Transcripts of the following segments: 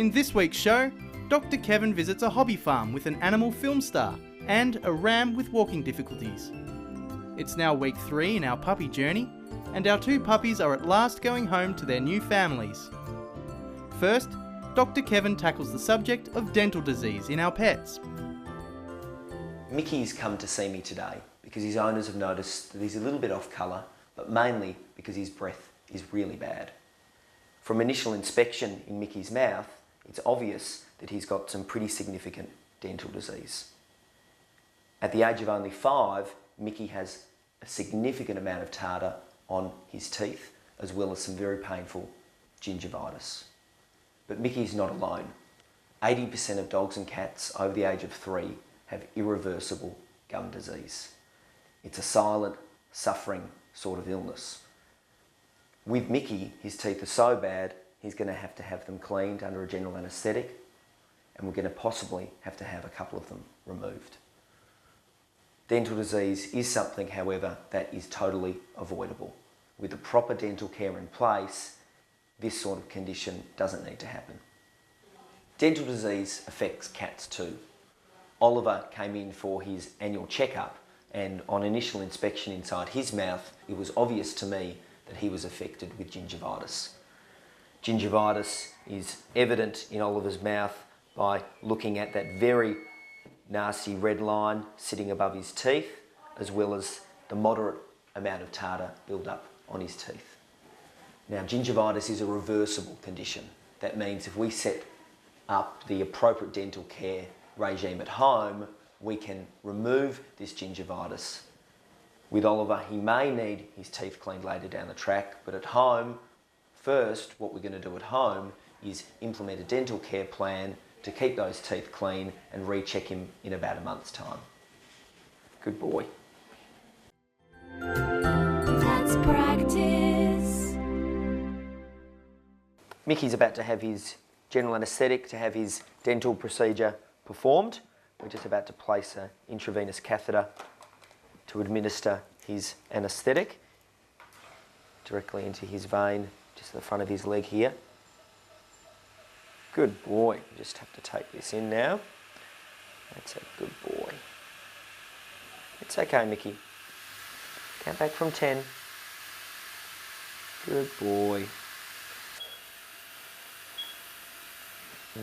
In this week's show, Dr. Kevin visits a hobby farm with an animal film star and a ram with walking difficulties. It's now week 3 in our puppy journey, and our 2 puppies are at last going home to their new families. First, Dr. Kevin tackles the subject of dental disease in our pets. Mickey's come to see me today because his owners have noticed that he's a little bit off colour, but mainly because his breath is really bad. From initial inspection in Mickey's mouth, it's obvious that he's got some pretty significant dental disease. At the age of only 5, Mickey has a significant amount of tartar on his teeth, as well as some very painful gingivitis. But Mickey's not alone. 80% of dogs and cats over the age of 3 have irreversible gum disease. It's a silent, suffering sort of illness. With Mickey, his teeth are so bad, he's going to have them cleaned under a general anaesthetic, and we're going to possibly have to have a couple of them removed. Dental disease is something, however, that is totally avoidable. With the proper dental care in place, this sort of condition doesn't need to happen. Dental disease affects cats too. Oliver came in for his annual checkup, and on initial inspection inside his mouth, it was obvious to me that he was affected with gingivitis. Gingivitis is evident in Oliver's mouth by looking at that very nasty red line sitting above his teeth, as well as the moderate amount of tartar build up on his teeth. Now, gingivitis is a reversible condition. That means if we set up the appropriate dental care regime at home, we can remove this gingivitis. With Oliver, he may need his teeth cleaned later down the track, but at home, first, what we're going to do at home is implement a dental care plan to keep those teeth clean and recheck him in about a month's time. Good boy. Let's practice. Mickey's about to have his general anaesthetic to have his dental procedure performed. We're just about to place an intravenous catheter to administer his anaesthetic directly into his vein, just at the front of his leg here. Good boy. You just have to take this in now. That's a good boy. It's okay, Mickey. Count back from 10. Good boy.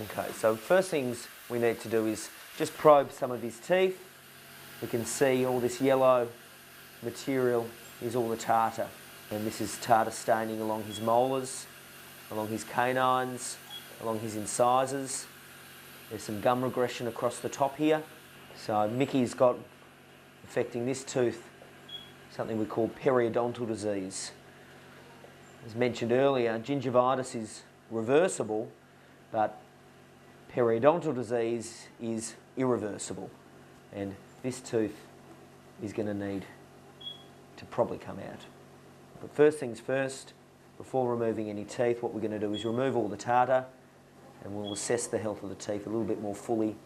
Okay, so first things we need to do is just probe some of his teeth. We can see all this yellow material is all the tartar. And this is tartar staining along his molars, along his canines, along his incisors. There's some gum regression across the top here. So Mickey's got, affecting this tooth, something we call periodontal disease. As mentioned earlier, gingivitis is reversible, but periodontal disease is irreversible. And this tooth is going to need to probably come out. But first things first, before removing any teeth, what we're going to do is remove all the tartar, and we'll assess the health of the teeth a little bit more fully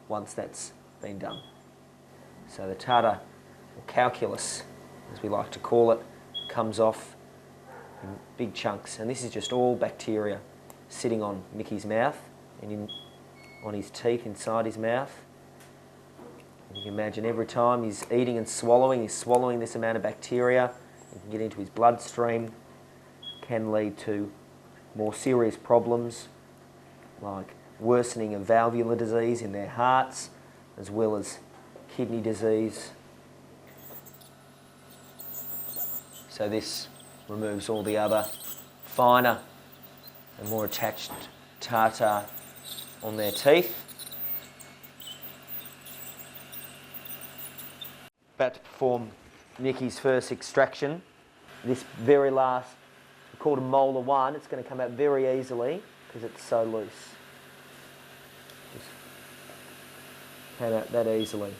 once that's been done. So the tartar, or calculus, as we like to call it, comes off in big chunks, and this is just all bacteria sitting on Mickey's mouth and on his teeth inside his mouth. And you can imagine every time he's eating and swallowing, he's swallowing this amount of bacteria. It can get into his bloodstream, can lead to more serious problems like worsening of valvular disease in their hearts, as well as kidney disease. So this removes all the other finer and more attached tartar on their teeth. About to perform Mickey's first extraction. This very last, we call it a molar 1, it's going to come out very easily because it's so loose. Just came out that easily.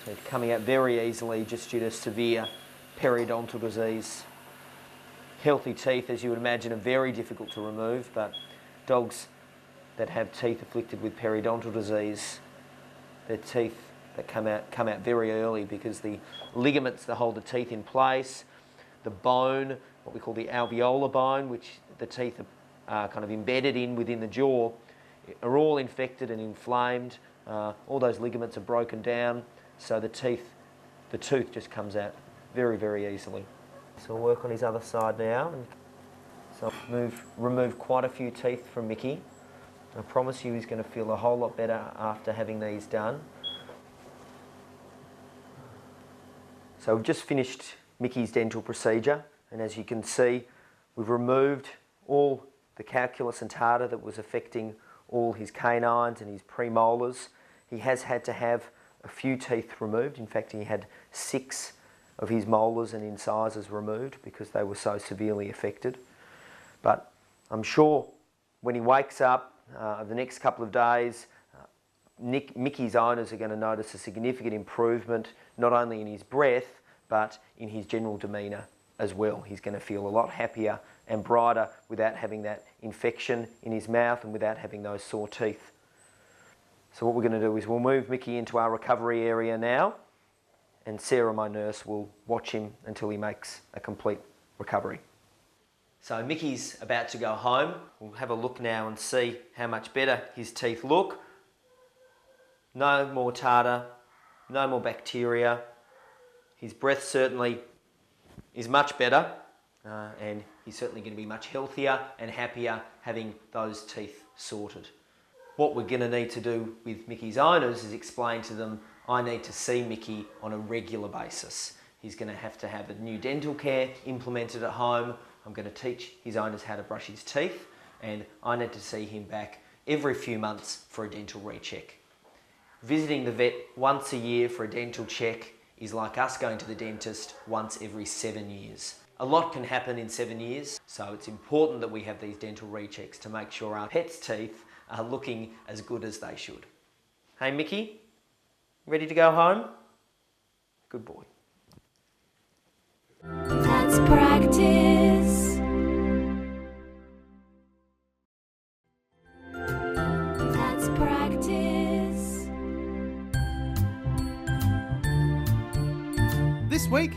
So it's coming out very easily just due to severe periodontal disease. Healthy teeth, as you would imagine, are very difficult to remove, but dogs that have teeth afflicted with periodontal disease, their teeth that come out very early because the ligaments that hold the teeth in place, the bone, what we call the alveolar bone, which the teeth are kind of embedded in within the jaw, are all infected and inflamed. All those ligaments are broken down, so the tooth just comes out very, very easily. So we'll work on his other side now. So remove quite a few teeth from Mickey. I promise you he's going to feel a whole lot better after having these done. So we've just finished Mickey's dental procedure, and as you can see, we've removed all the calculus and tartar that was affecting all his canines and his premolars. He has had to have a few teeth removed. In fact, he had 6 of his molars and incisors removed because they were so severely affected. But I'm sure when he wakes up the next couple of days, Mickey's owners are going to notice a significant improvement, not only in his breath, but in his general demeanour as well. He's going to feel a lot happier and brighter without having that infection in his mouth and without having those sore teeth. So what we're going to do is we'll move Mickey into our recovery area now, and Sarah, my nurse, will watch him until he makes a complete recovery. So Mickey's about to go home. We'll have a look now and see how much better his teeth look. No more tartar, no more bacteria. His breath certainly is much better, and he's certainly going to be much healthier and happier having those teeth sorted. What we're going to need to do with Mickey's owners is explain to them, I need to see Mickey on a regular basis. He's going to have a new dental care implemented at home. I'm going to teach his owners how to brush his teeth, and I need to see him back every few months for a dental recheck. Visiting the vet once a year for a dental check is like us going to the dentist once every 7 years. A lot can happen in 7 years, so it's important that we have these dental rechecks to make sure our pet's teeth are looking as good as they should. Hey Mickey, ready to go home? Good boy. That's practice. That's practice. This week,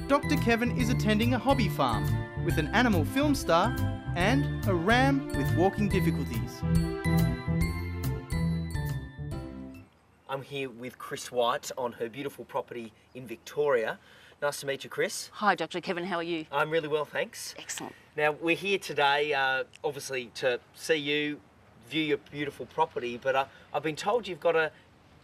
Dr. Kevin is attending a hobby farm with an animal film star and a ram with walking difficulties. I'm here with Chris White on her beautiful property in Victoria. Nice to meet you, Chris. Hi, Dr. Kevin, how are you? I'm really well, thanks. Excellent. Now, we're here today, obviously, to see you view your beautiful property, but I've been told you've got a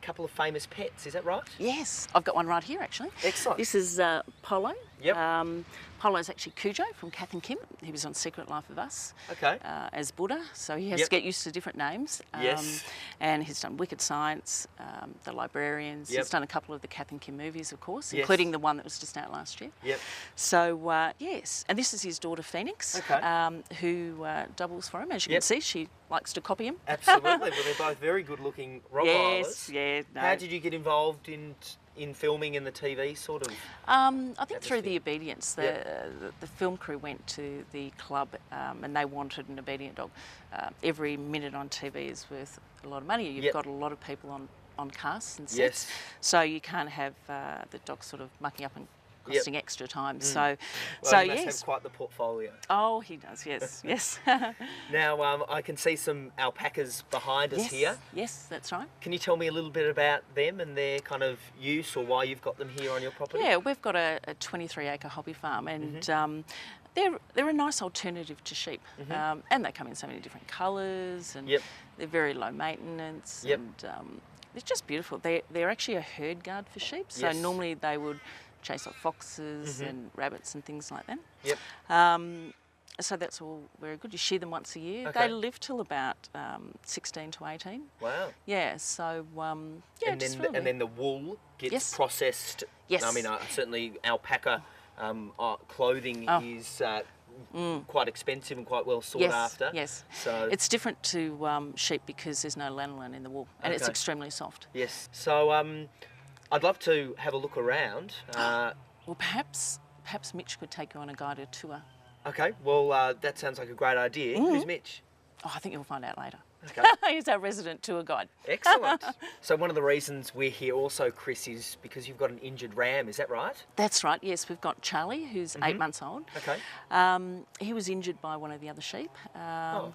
couple of famous pets, is that right? Yes, I've got one right here, actually. Excellent. This is Polo. Yep. Polo's actually Cujo from Kath and Kim. He was on Secret Life of Us. Okay. As Buddha, so he has Yep. to get used to different names. Yes. And he's done Wicked Science, The Librarians. Yep. He's done a couple of the Kath and Kim movies, of course, Yes. including the one that was just out last year. Yep. So, yes, and this is his daughter Phoenix, Okay. who doubles for him. As you Yep. can see, she likes to copy him. Absolutely. Well, they're both very good-looking Rottweilers. Yes, yeah. No. How did you get involved in filming and the TV sort of? I think through atmosphere? the obedience. The film crew went to the club and they wanted an obedient dog. Every minute on TV is worth a lot of money. You've Yep. got a lot of people on casts and sets, Yes. so you can't have the dog sort of mucking up and costing extra time. So, Well, he must yes. have quite the portfolio. Oh, he does. Yes, yes. Now, I can see some alpacas behind us yes, here. yes, that's right. Can you tell me a little bit about them and their kind of use, or why you've got them here on your property? Yeah, we've got a 23-acre hobby farm, and they're a nice alternative to sheep, and they come in so many different colours, and Yep. they're very low maintenance, Yep. and it's just beautiful. They're actually a herd guard for sheep, so Yes. normally they would chase off foxes and rabbits and things like that. Yep. So that's all very good. You shear them once a year. Okay. They live till about 16 to 18. Wow. Yeah, so yeah, And just then, really. and then the wool gets Yes. processed. Yes. I mean, certainly alpaca clothing is quite expensive and quite well sought yes, after. Yes, So it's different to sheep because there's no lanolin in the wool, and it's Okay. extremely soft. yes. So I'd love to have a look around. Well, perhaps Mitch could take you on a guided tour. Okay. Well, that sounds like a great idea. Who's Mitch? Oh, I think you'll find out later. Okay. He's our resident tour guide. Excellent. So one of the reasons we're here also, Chris, is because you've got an injured ram, is that right? That's right, yes. We've got Charlie, who's 8 months old. Okay. He was injured by one of the other sheep. Not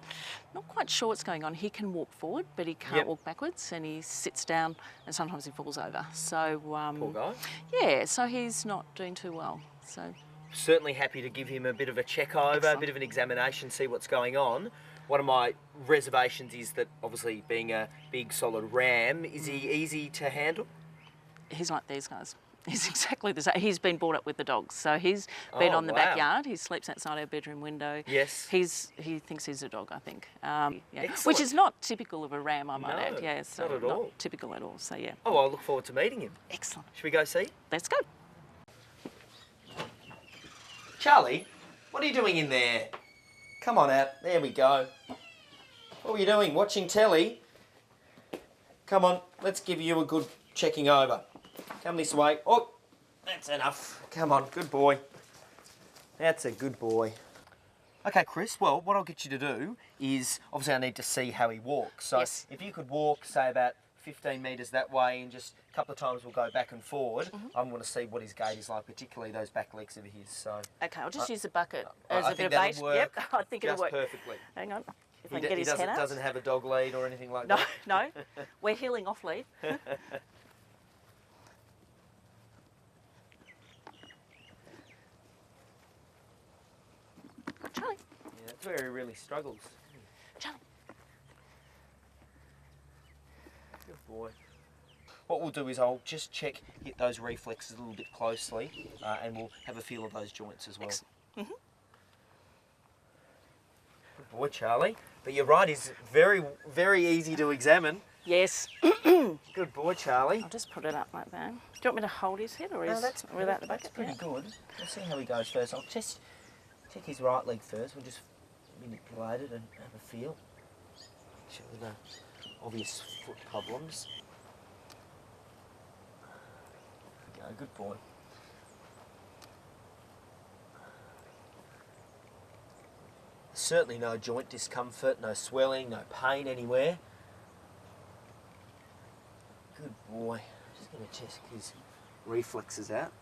quite sure what's going on. He can walk forward, but he can't walk backwards, and he sits down and sometimes he falls over. So, Poor guy. yeah, so he's not doing too well. So Certainly happy to give him a bit of a check over, Excellent. a bit of an examination, see what's going on. One of my reservations is that, obviously, being a big, solid ram, is he easy to handle? he's like these guys. He's exactly the same. He's been brought up with the dogs, so he's been Oh, on the wow. backyard. He sleeps outside our bedroom window. Yes. He thinks he's a dog, I think. Yeah. Excellent. Which is not typical of a ram, I might No, add. Yeah, so not at all. typical at all. So yeah. Oh, well, I look forward to meeting him. Excellent. Should we go see? Let's go. Charlie, what are you doing in there? Come on out. There we go. What were you doing? Watching telly? Come on, let's give you a good checking over. Come this way. Oh, that's enough. Come on, good boy. That's a good boy. Okay, Chris, well, what I'll get you to do is, obviously I need to see how he walks. So Yes. if you could walk, say, about 15 metres that way, and just a couple of times we'll go back and forward, I'm going to see what his gait is like, particularly those back legs of his. So Okay, I'll just use the bucket I as a think bit of that'll bait. work Yep, I think it'll just work. perfectly. Hang on. If I He, can get his head out. doesn't have a dog lead or anything like No, that. no. We're healing off lead. Charlie, Yeah, that's where he really struggles. Charlie. Good boy. What we'll do is I'll just check, hit those reflexes a little bit closely, and we'll have a feel of those joints as well. Excellent. Good boy, Charlie. But you're right, he's very, very easy to examine. Yes. Good boy, Charlie. I'll just put it up like that. Do you want me to hold his head or No, is that's without the that's bucket? pretty Yeah. good. We'll see how he goes first. I'll just check his right leg first. We'll just manipulate it and have a feel. Check with the obvious foot problems. There we go, good boy. Certainly no joint discomfort, no swelling, no pain anywhere. Good boy. Just going to check his reflexes out.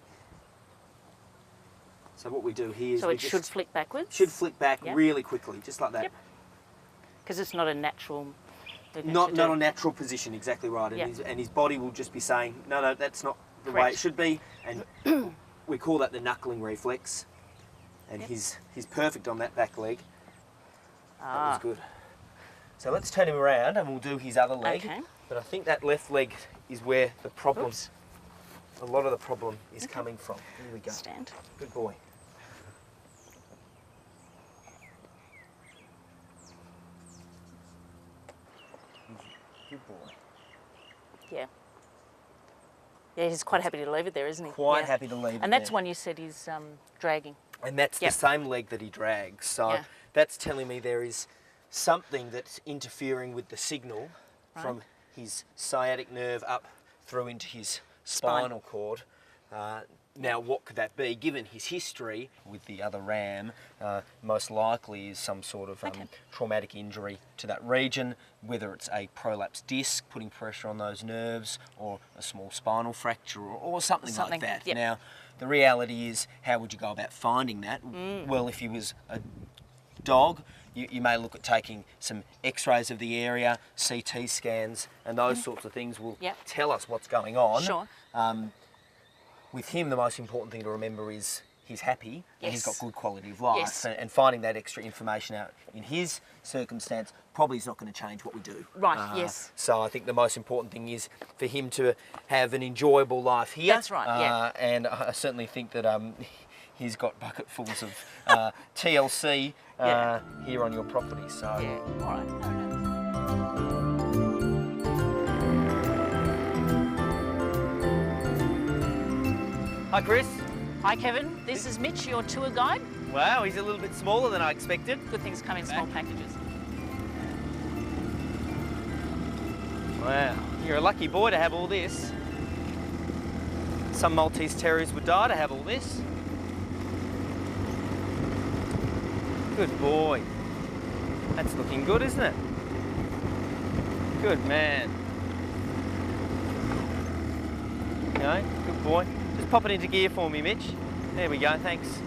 So what we do here is So we it just should flick backwards? should flick back Yep. really quickly, just like that. Yep. Because it's not a natural movement Not to not do. a natural position, exactly right. And, Yep. his body will just be saying, no, that's not the way Correct. it should be. And we call that the knuckling reflex. And Yep. he's perfect on that back leg. That Ah, was good. So let's turn him around and we'll do his other leg. okay. But I think that left leg is where the problem, Oops. a lot of the problem is coming from. Here we go. Stand. Good boy. Good boy. Yeah. Yeah, he's quite happy to leave it there, isn't he? Quite Yeah. happy to leave it And that's there. one you said he's dragging. And that's Yep. the same leg that he drags. So Yeah. that's telling me there is something that's interfering with the signal Right. from his sciatic nerve up through into his Spine. spinal cord. Now, what could that be? Given his history with the other ram, most likely is some sort of Okay. traumatic injury to that region, whether it's a prolapsed disc putting pressure on those nerves, or a small spinal fracture, or something like Something, that. yep. Now, the reality is, how would you go about finding that? Mm. Well, if he was a dog, you may look at taking some x-rays of the area, CT scans, and those sorts of things will Yep. tell us what's going on. Sure. With him, the most important thing to remember is he's happy and he's got Yes. good quality of life. Yes. And finding that extra information out in his circumstance probably is not going to change what we do. Right, yes. So I think the most important thing is for him to have an enjoyable life here. That's right, yeah. And I certainly think that he's got bucketfuls of TLC Yeah. here on your property. So. Yeah. All right. No. Hi, Chris. Hi, Kevin. This is Mitch, your tour guide. Wow, he's a little bit smaller than I expected. Good things come in small packages. Wow, you're a lucky boy to have all this. Some Maltese Terriers would die to have all this. Good boy. That's looking good, isn't it? Good man. Okay, good boy. Just pop it into gear for me, Mitch. There we go, thanks.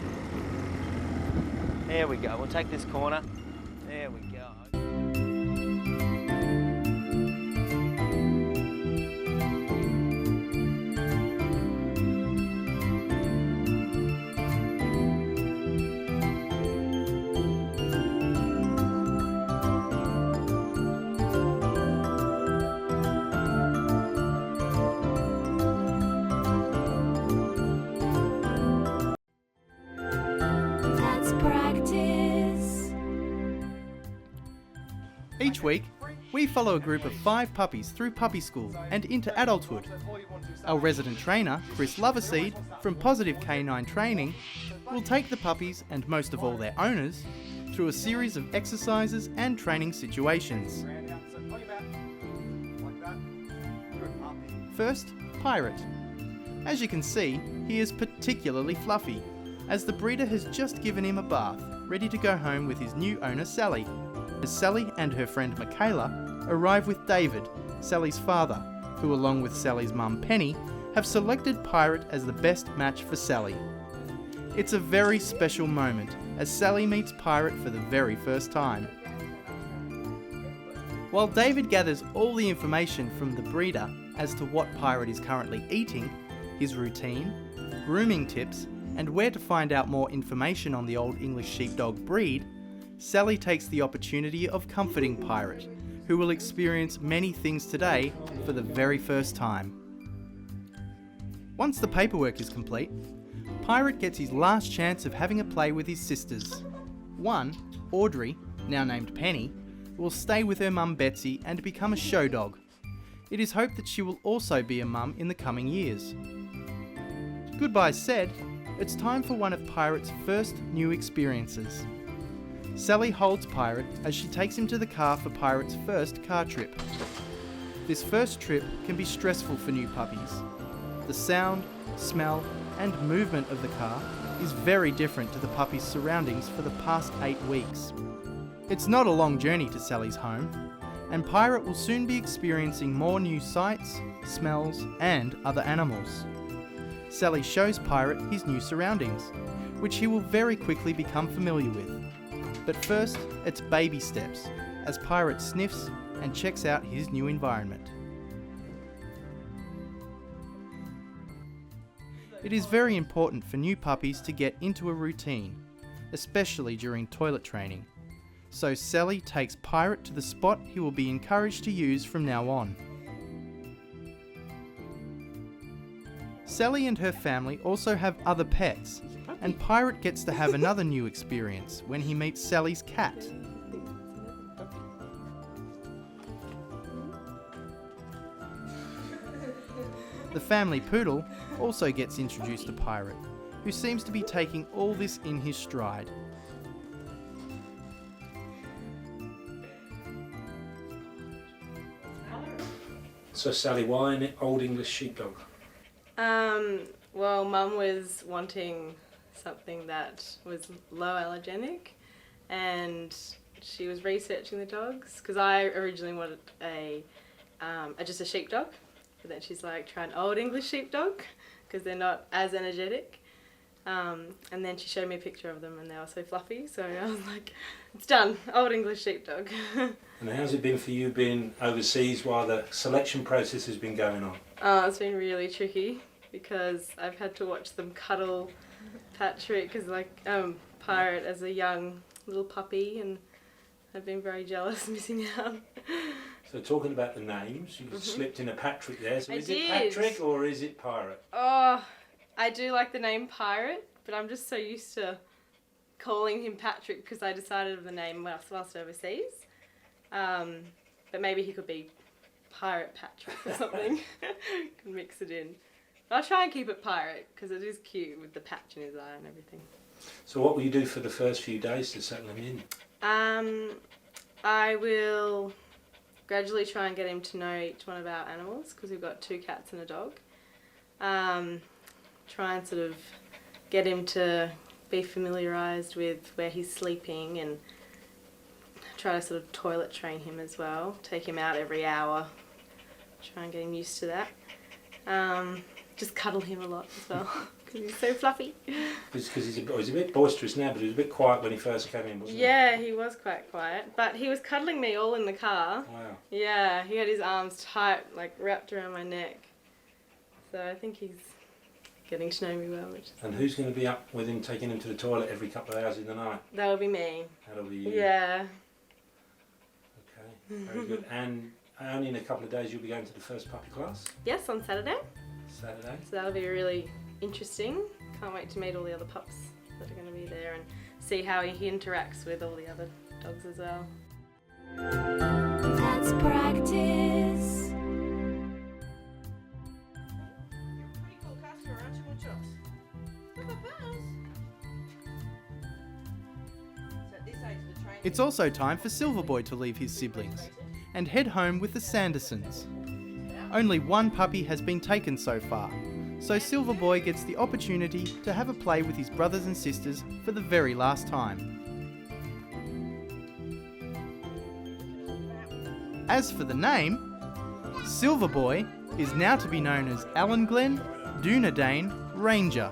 There we go. We'll take this corner. There we go. Let's practice. Each week, we follow a group of 5 puppies through puppy school and into adulthood. Our resident trainer, Chris Loverseed, from Positive K9 Training, will take the puppies, and most of all their owners, through a series of exercises and training situations. First, Pirate. As you can see, he is particularly fluffy, as the breeder has just given him a bath, ready to go home with his new owner Sally. As Sally and her friend Michaela arrive with David, Sally's father, who along with Sally's mum Penny, have selected Pirate as the best match for Sally. It's a very special moment as Sally meets Pirate for the very first time. While David gathers all the information from the breeder as to what Pirate is currently eating, his routine, grooming tips, and where to find out more information on the Old English Sheepdog breed, Sally takes the opportunity of comforting Pirate, who will experience many things today for the very first time. Once the paperwork is complete, Pirate gets his last chance of having a play with his sisters. One, Audrey, now named Penny, will stay with her mum Betsy and become a show dog. It is hoped that she will also be a mum in the coming years. Goodbye said, it's time for one of Pirate's first new experiences. Sally holds Pirate as she takes him to the car for Pirate's first car trip. This first trip can be stressful for new puppies. The sound, smell, and movement of the car is very different to the puppy's surroundings for the past 8 weeks. It's not a long journey to Sally's home, and Pirate will soon be experiencing more new sights, smells, and other animals. Sally shows Pirate his new surroundings, which he will very quickly become familiar with. But first, it's baby steps, as Pirate sniffs and checks out his new environment. It is very important for new puppies to get into a routine, especially during toilet training. So Sally takes Pirate to the spot he will be encouraged to use from now on. Sally and her family also have other pets, and Pirate gets to have another new experience when he meets Sally's cat. The family poodle also gets introduced to Pirate, who seems to be taking all this in his stride. So Sally, why an Old English Sheepdog? Well, Mum was wanting something that was low allergenic, and she was researching the dogs because I originally wanted just a sheepdog, but then she's like, try an Old English Sheepdog because they're not as energetic. And then she showed me a picture of them and they were so fluffy, so I was like, it's done, Old English Sheepdog. And how's it been for you being overseas while the selection process has been going on? Oh, it's been really tricky because I've had to watch them cuddle Patrick as Pirate as a young little puppy, and I've been very jealous missing out. So talking about the names, you slipped in a Patrick there, so is did. it Patrick or is it Pirate? Oh, I do like the name Pirate, but I'm just so used to calling him Patrick because I decided on the name whilst overseas. But maybe he could be Pirate Patrick or something. Can mix it in. But I'll try and keep it Pirate because it is cute with the patch in his eye and everything. So what will you do for the first few days to settle him in? I will gradually try and get him to know each one of our animals because we've got 2 cats and a dog. Try and sort of get him to be familiarised with where he's sleeping and try to sort of toilet train him as well. Take him out every hour. Try and get him used to that. Just cuddle him a lot as well because he's so fluffy. Because he's a bit boisterous now, but he was a bit quiet when he first came in, wasn't he? Yeah, he was quite quiet, but he was cuddling me all in the car. Wow. Yeah, he had his arms tight, like wrapped around my neck. So I think he's getting to know me well. And who's going to be up with him, taking him to the toilet every couple of hours in the night? That would be me. That'll be you. Yeah. Okay, very good. And only in a couple of days you'll be going to the first puppy class? Yes, on Saturday. Saturday. So that'll be really interesting. Can't wait to meet all the other pups that are going to be there and see how he interacts with all the other dogs as well. Let's practice. It's also time for Silverboy to leave his siblings and head home with the Sandersons. Only one puppy has been taken so far, so Silverboy gets the opportunity to have a play with his brothers and sisters for the very last time. As for the name, Silverboy is now to be known as Alan Glen Dunedane Ranger,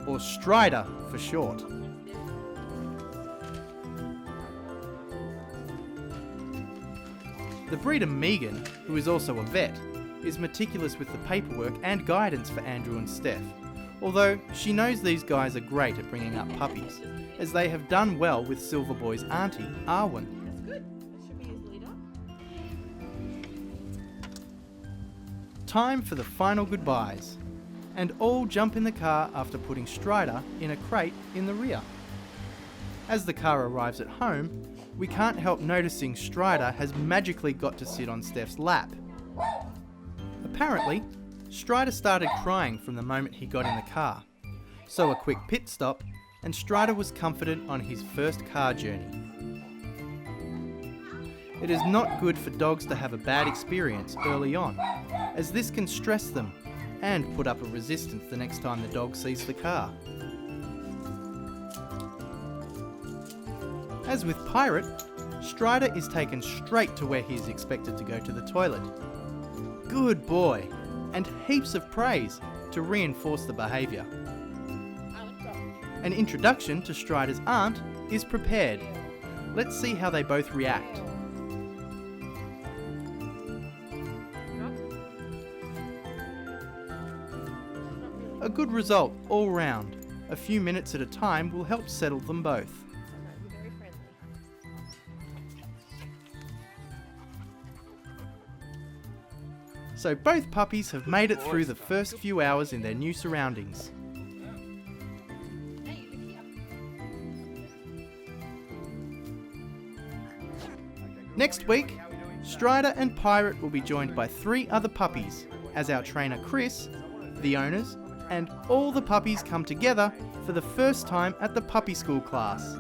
or Strider for short. The breeder Megan, who is also a vet, is meticulous with the paperwork and guidance for Andrew and Steph, although she knows these guys are great at bringing up puppies, as they have done well with Silverboy's auntie, Arwen. That's good. That should be his leader. Time for the final goodbyes, and all jump in the car after putting Strider in a crate in the rear. As the car arrives at home, we can't help noticing Strider has magically got to sit on Steph's lap. Apparently, Strider started crying from the moment he got in the car, so a quick pit stop and Strider was comforted on his first car journey. It is not good for dogs to have a bad experience early on, as this can stress them and put up a resistance the next time the dog sees the car. As with Pirate, Strider is taken straight to where he is expected to go to the toilet. Good boy, and heaps of praise to reinforce the behaviour. An introduction to Strider's aunt is prepared. Let's see how they both react. A good result all round. A few minutes at a time will help settle them both. So both puppies have made it through the first few hours in their new surroundings. Next week, Strider and Pirate will be joined by 3 other puppies as our trainer Chris, the owners, and all the puppies come together for the first time at the puppy school class.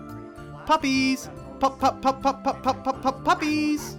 Puppies! Pop, pop, pop, pop, pop, pop, pop, pop, puppies!